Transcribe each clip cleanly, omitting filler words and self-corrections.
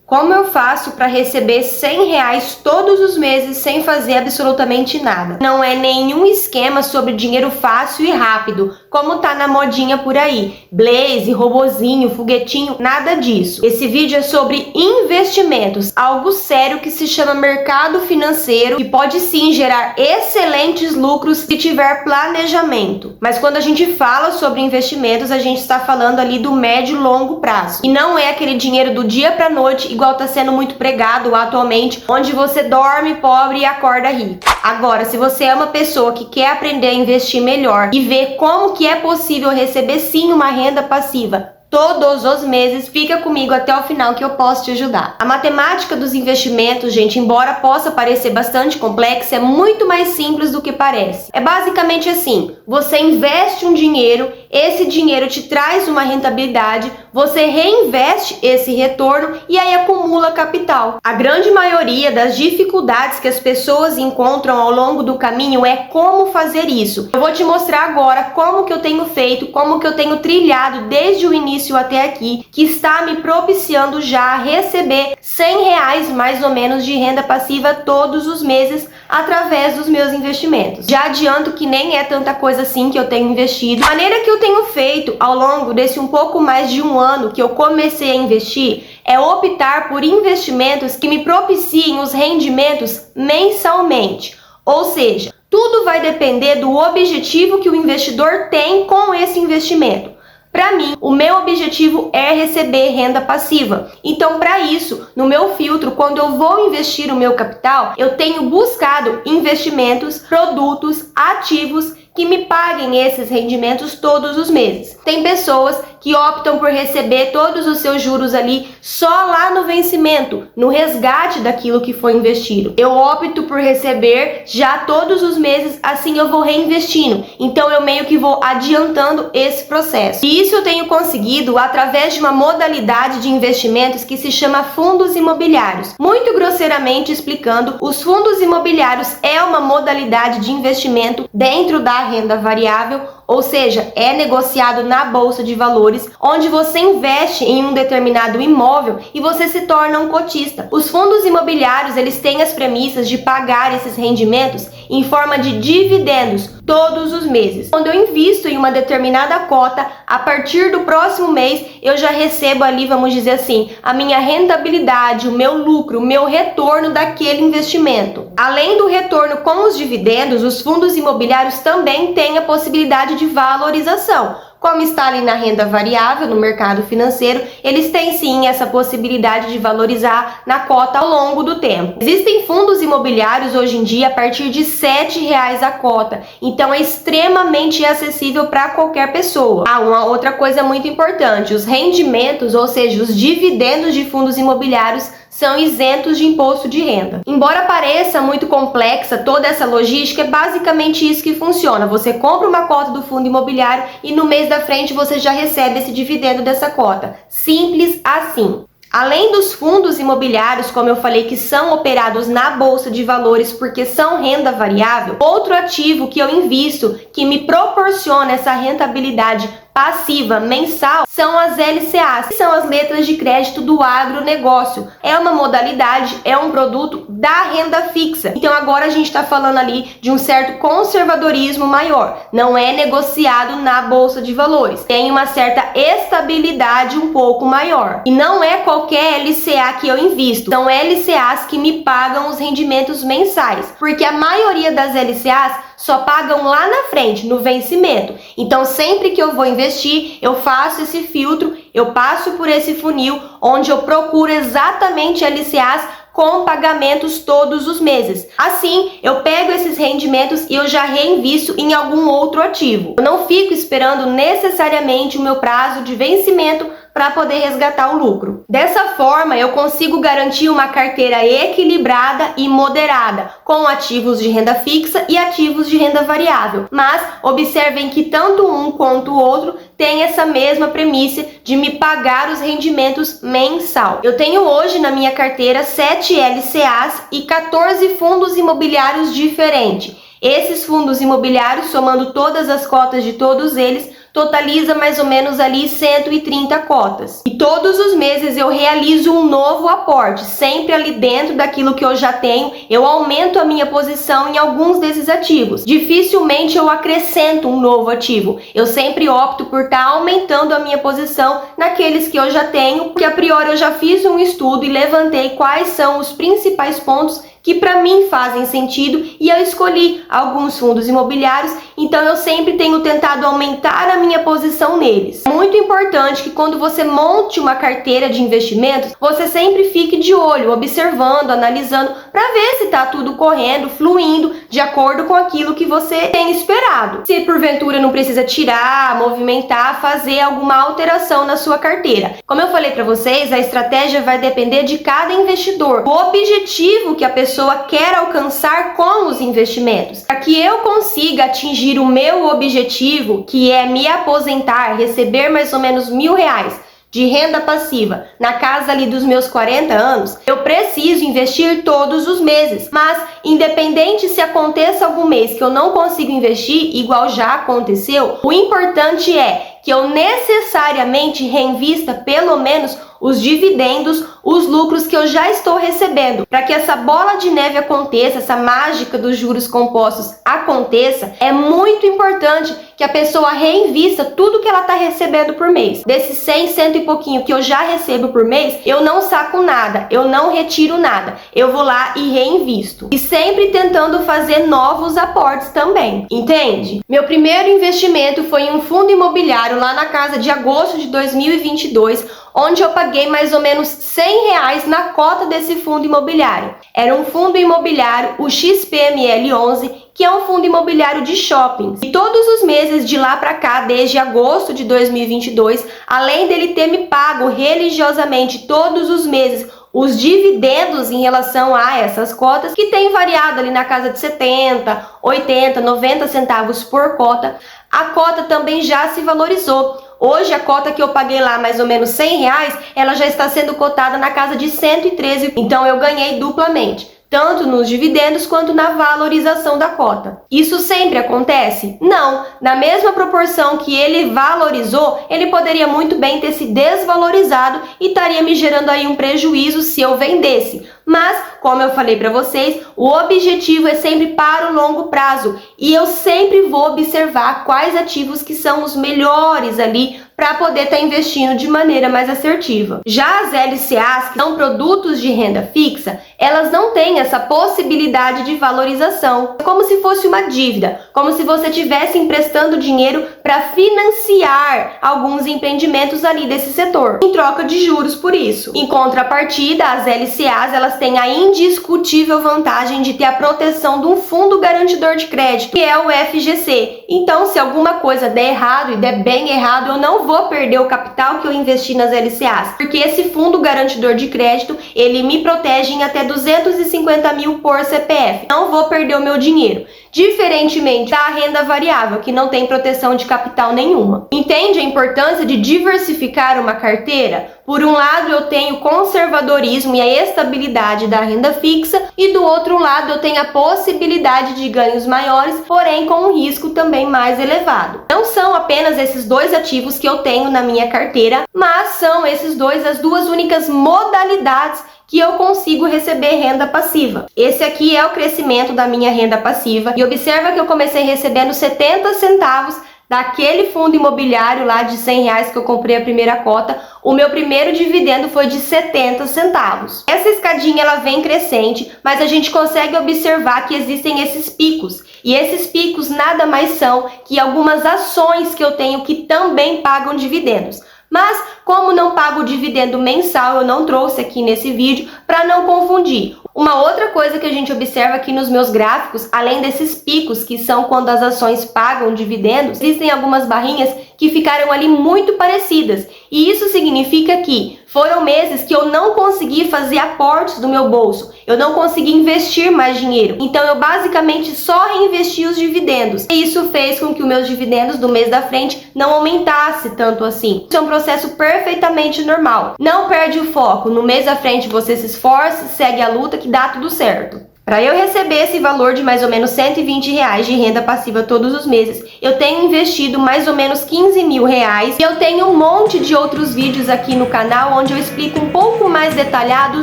Como eu faço para receber R$100 todos os meses sem fazer absolutamente nada? Não é nenhum esquema sobre dinheiro fácil e rápido, como tá na modinha por aí. Blaze, robozinho, foguetinho, nada disso. Esse vídeo é sobre investimentos, algo sério que se chama mercado financeiro, que pode sim gerar excelentes lucros se tiver planejamento. Mas quando a gente fala sobre investimentos, a gente está falando ali do médio e longo prazo. E não é aquele dinheiro do dia para noite, igual está sendo muito pregado atualmente, onde você dorme pobre e acorda rico. Agora, se você é uma pessoa que quer aprender a investir melhor e ver como que é possível receber sim uma renda passiva todos os meses, fica comigo até o final que eu posso te ajudar. A matemática dos investimentos, gente, embora possa parecer bastante complexa, é muito mais simples do que parece. É basicamente assim: você investe um dinheiro, esse dinheiro te traz uma rentabilidade, você reinveste esse retorno e aí acumula capital. A grande maioria das dificuldades que as pessoas encontram ao longo do caminho é como fazer isso. Eu vou te mostrar agora como que eu tenho feito, como que eu tenho trilhado desde o início até aqui, que está me propiciando já receber R$100 mais ou menos de renda passiva todos os meses através dos meus investimentos. Já adianto que nem é tanta coisa assim que eu tenho investido. A maneira que eu tenho feito ao longo desse um pouco mais de um ano que eu comecei a investir é optar por investimentos que me propiciem os rendimentos mensalmente. Ou seja, tudo vai depender do objetivo que o investidor tem com esse investimento. Para mim, o meu objetivo é receber renda passiva. Então, para isso, no meu filtro, quando eu vou investir o meu capital, eu tenho buscado investimentos, produtos, ativos que me paguem esses rendimentos todos os meses. Tem pessoas que optam por receber todos os seus juros ali só lá no vencimento, no resgate daquilo que foi investido. Eu opto por receber já todos os meses, assim eu vou reinvestindo. Então eu meio que vou adiantando esse processo. E isso eu tenho conseguido através de uma modalidade de investimentos que se chama fundos imobiliários. Muito grosseiramente explicando, os fundos imobiliários é uma modalidade de investimento dentro da renda variável, ou seja, é negociado na bolsa de valores, onde você investe em um determinado imóvel e você se torna um cotista. Os fundos imobiliários, eles têm as premissas de pagar esses rendimentos em forma de dividendos todos os meses. Quando eu invisto em uma determinada cota, a partir do próximo mês eu já recebo ali, vamos dizer assim, a minha rentabilidade, o meu lucro, o meu retorno daquele investimento. Além do retorno com os dividendos, os fundos imobiliários também têm a possibilidade de valorização. Como está ali na renda variável, no mercado financeiro, eles têm sim essa possibilidade de valorizar na cota ao longo do tempo. Existem fundos imobiliários hoje em dia a partir de R$7 a cota, então é extremamente acessível para qualquer pessoa. Uma outra coisa muito importante: os rendimentos, ou seja, os dividendos de fundos imobiliários, são isentos de imposto de renda. Embora pareça muito complexa toda essa logística, é basicamente isso que funciona. Você compra uma cota do fundo imobiliário e no mês da frente você já recebe esse dividendo dessa cota. Simples assim. Além dos fundos imobiliários, como eu falei, que são operados na bolsa de valores porque são renda variável, outro ativo que eu invisto que me proporciona essa rentabilidade passiva mensal são as LCAs, que são as letras de crédito do agronegócio. É uma modalidade, é um produto da renda fixa. Então agora a gente está falando ali de um certo conservadorismo maior. Não é negociado na bolsa de valores. Tem uma certa estabilidade um pouco maior. E não é qualquer LCA que eu invisto. São LCAs que me pagam os rendimentos mensais. Porque a maioria das LCAs só pagam lá na frente, no vencimento. Então, sempre que eu vou investir, eu faço esse filtro, eu passo por esse funil, onde eu procuro exatamente LCAs com pagamentos todos os meses. Assim, eu pego esses rendimentos e eu já reinvisto em algum outro ativo. Eu não fico esperando necessariamente o meu prazo de vencimento para poder resgatar o lucro. Dessa forma, eu consigo garantir uma carteira equilibrada e moderada, com ativos de renda fixa e ativos de renda variável. Mas observem que tanto um quanto o outro tem essa mesma premissa de me pagar os rendimentos mensal. Eu tenho hoje na minha carteira 7 LCAs e 14 fundos imobiliários diferentes. Esses fundos imobiliários, somando todas as cotas de todos eles, totaliza mais ou menos ali 130 cotas. E todos os meses eu realizo um novo aporte, sempre ali dentro daquilo que eu já tenho, eu aumento a minha posição em alguns desses ativos. Dificilmente eu acrescento um novo ativo. Eu sempre opto por estar aumentando a minha posição naqueles que eu já tenho, porque a priori eu já fiz um estudo e levantei quais são os principais pontos que para mim fazem sentido e eu escolhi alguns fundos imobiliários, então eu sempre tenho tentado aumentar a minha posição neles. É muito importante que quando você monte uma carteira de investimentos, você sempre fique de olho, observando, analisando, para ver se está tudo correndo, fluindo de acordo com aquilo que você tem esperado. Se porventura não precisa tirar, movimentar, fazer alguma alteração na sua carteira. Como eu falei para vocês, a estratégia vai depender de cada investidor. O objetivo que a pessoa quer alcançar com os investimentos. Para que eu consiga atingir o meu objetivo, que é me aposentar, receber mais ou menos R$1.000 de renda passiva na casa ali dos meus 40 anos, eu preciso investir todos os meses. Mas, independente se aconteça algum mês que eu não consigo investir, igual já aconteceu, o importante é que eu necessariamente reinvista pelo menos os dividendos, os lucros que eu já estou recebendo. Para que essa bola de neve aconteça, essa mágica dos juros compostos aconteça, é muito importante que a pessoa reinvista tudo que ela está recebendo por mês. Desses 100, 100 e pouquinho que eu já recebo por mês, eu não saco nada, eu não retiro nada. Eu vou lá e reinvisto. E sempre tentando fazer novos aportes também, entende? Meu primeiro investimento foi em um fundo imobiliário lá na casa de agosto de 2022, onde eu paguei mais ou menos R$100 na cota desse fundo imobiliário. Era um fundo imobiliário, o XPML11, que é um fundo imobiliário de shoppings. E todos os meses de lá para cá, desde agosto de 2022, além dele ter me pago religiosamente todos os meses os dividendos em relação a essas cotas, que tem variado ali na casa de 70, 80, 90 centavos por cota, a cota também já se valorizou. Hoje a cota que eu paguei lá, mais ou menos R$100, ela já está sendo cotada na casa de 113, então eu ganhei duplamente, tanto nos dividendos quanto na valorização da cota. Isso sempre acontece? Não. Na mesma proporção que ele valorizou, ele poderia muito bem ter se desvalorizado e estaria me gerando aí um prejuízo se eu vendesse. Mas, como eu falei para vocês, o objetivo é sempre para o longo prazo e eu sempre vou observar quais ativos que são os melhores ali para poder estar investindo de maneira mais assertiva. Já as LCAs, que são produtos de renda fixa, elas não têm essa possibilidade de valorização. É como se fosse uma dívida, como se você estivesse emprestando dinheiro para financiar alguns empreendimentos ali desse setor, em troca de juros por isso. Em contrapartida, as LCAs, elas têm a indiscutível vantagem de ter a proteção de um fundo garantidor de crédito, que é o FGC. Então, se alguma coisa der errado e der bem errado, eu não vou perder o capital que eu investi nas LCAs, porque esse fundo garantidor de crédito, ele me protege em até 250 mil por CPF. Não vou perder o meu dinheiro. Diferentemente da renda variável, que não tem proteção de capital nenhuma. Entende a importância de diversificar uma carteira? Por um lado, eu tenho o conservadorismo e a estabilidade da renda fixa, e do outro lado, eu tenho a possibilidade de ganhos maiores, porém com um risco também mais elevado. Não são apenas esses dois ativos que eu tenho na minha carteira, mas são esses dois as duas únicas modalidades que eu consigo receber renda passiva. Esse aqui é o crescimento da minha renda passiva, e observa que eu comecei recebendo 70 centavos daquele fundo imobiliário lá de R$100 que eu comprei a primeira cota. O meu primeiro dividendo foi de 70 centavos. Essa escadinha ela vem crescente, mas a gente consegue observar que existem esses picos. E esses picos nada mais são que algumas ações que eu tenho que também pagam dividendos. Mas, como não pago dividendo mensal, eu não trouxe aqui nesse vídeo para não confundir. Uma outra coisa que a gente observa aqui nos meus gráficos, além desses picos, que são quando as ações pagam dividendos, existem algumas barrinhas que ficaram ali muito parecidas. E isso significa que foram meses que eu não consegui fazer aportes do meu bolso. Eu não consegui investir mais dinheiro. Então eu basicamente só reinvesti os dividendos. E isso fez com que os meus dividendos do mês da frente não aumentasse tanto assim. Isso é um processo perfeitamente normal. Não perde o foco. No mês da frente você se esforça, segue a luta que dá tudo certo. Para eu receber esse valor de mais ou menos R$120 de renda passiva todos os meses, eu tenho investido mais ou menos R$15.000 e eu tenho um monte de outros vídeos aqui no canal onde eu explico um pouco mais detalhado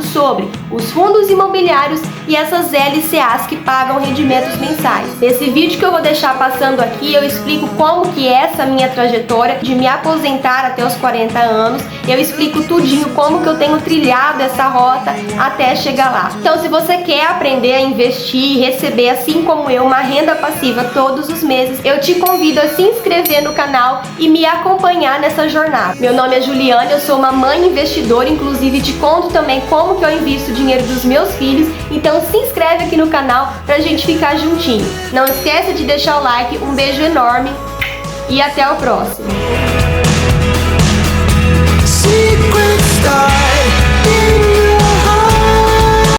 sobre os fundos imobiliários e essas LCAs que pagam rendimentos mensais. Nesse vídeo que eu vou deixar passando aqui, eu explico como que é essa minha trajetória de me aposentar até os 40 anos, eu explico tudinho como que eu tenho trilhado essa rota até chegar lá. Então, se você quer aprender a investir e receber, assim como eu, uma renda passiva todos os meses, eu te convido a se inscrever no canal e me acompanhar nessa jornada. Meu nome é Juliana, eu sou uma mãe investidora, inclusive te conto também como que eu invisto o dinheiro dos meus filhos, então se inscreve aqui no canal pra gente ficar juntinho. Não esqueça de deixar o like, um beijo enorme e até o próximo.